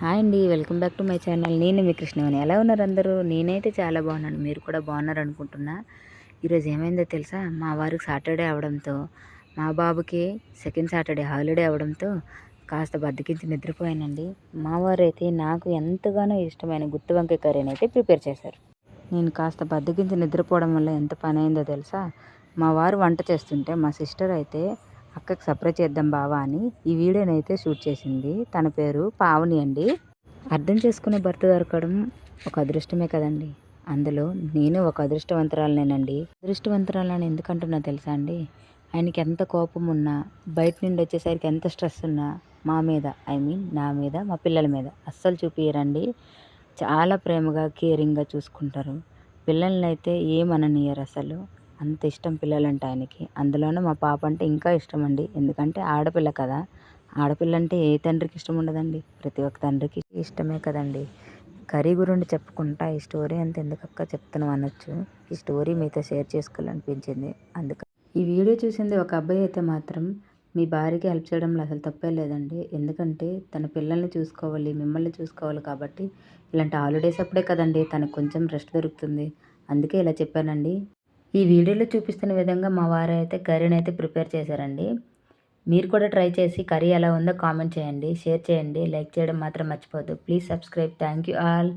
Hi అండి. Welcome back to my channel. నేను మీ కృష్ణవేణి. ఎలా ఉన్నారు అందరూ? నేనైతే చాలా బాగున్నాను. మీరు కూడా బాగున్నారు అనుకుంటున్నా. ఈరోజు ఏమైందో తెలుసా? మా వారికి సాటర్డే అవడంతో, మా బాబుకి సెకండ్ సాటర్డే హాలిడే అవడంతో కాస్త బద్ధకించి నిద్రపోయానండి. మా వారైతే నాకు ఎంతగానో ఇష్టమైన గుత్తి వంకాయ కర్రీని అయితే ప్రిపేర్ చేశారు. నేను కాస్త బద్ధకించి నిద్రపోవడం వల్ల ఎంత పని అయిందో తెలుసా? మా వారు వంట చేస్తుంటే మా సిస్టర్ అయితే అక్కకి సర్ప్రైజ్ చేద్దాం బావా అని ఈ వీడియోనైతే షూట్ చేసింది. తన పేరు పావని అండి. అర్థం చేసుకునే భర్త దొరకడం ఒక అదృష్టమే కదండి. అందులో నేను ఒక అదృష్టవంతురాలనేనండి. అదృష్టవంతురాలని ఎందుకంటున్నా తెలుసా అండి? ఆయనకి ఎంత కోపం ఉన్నా, బయట నుండి వచ్చేసరికి ఎంత స్ట్రెస్ ఉన్నా మా మీద, నా మీద, మా పిల్లల మీద అస్సలు చూపియరండి. చాలా ప్రేమగా కేరింగ్గా చూసుకుంటారు. పిల్లల్ని అయితే ఏమననియరు అసలు. అంత ఇష్టం పిల్లలంటే ఆయనకి. అందులోనూ మా పాప అంటే ఇంకా ఇష్టం అండి. ఎందుకంటే ఆడపిల్ల కదా. ఆడపిల్ల అంటే ఏ తండ్రికి ఇష్టం ఉండదండి. ప్రతి ఒక్క తండ్రికి ఇష్టమే కదండి. కర్రీ గురించి చెప్పుకుంటా ఈ స్టోరీ అంత ఎందుకక్క చెప్తున్నాం అనొచ్చు. ఈ స్టోరీ మీతో షేర్ చేసుకోవాలనిపించింది అందుకని. ఈ వీడియో చూసింది ఒక అబ్బాయి అయితే మాత్రం మీ భార్యకి హెల్ప్ చేయడంలో అసలు తప్పే లేదండి. ఎందుకంటే తన పిల్లల్ని చూసుకోవాలి, మిమ్మల్ని చూసుకోవాలి కాబట్టి ఇలాంటి హాలిడేస్ అప్పుడే కదండి తనకు కొంచెం రెస్ట్ దొరుకుతుంది. అందుకే ఇలా చెప్పానండి. ఈ వీడియోలో చూపిస్తున్న విధంగా మా వారైతే కర్రీని అయితే ప్రిపేర్ చేశారండి. మీరు కూడా ట్రై చేసి కర్రీ ఎలా ఉందో కామెంట్ చేయండి, షేర్ చేయండి, లైక్ చేయడం మాత్రం మర్చిపోవద్దు. Please subscribe. Thank you all.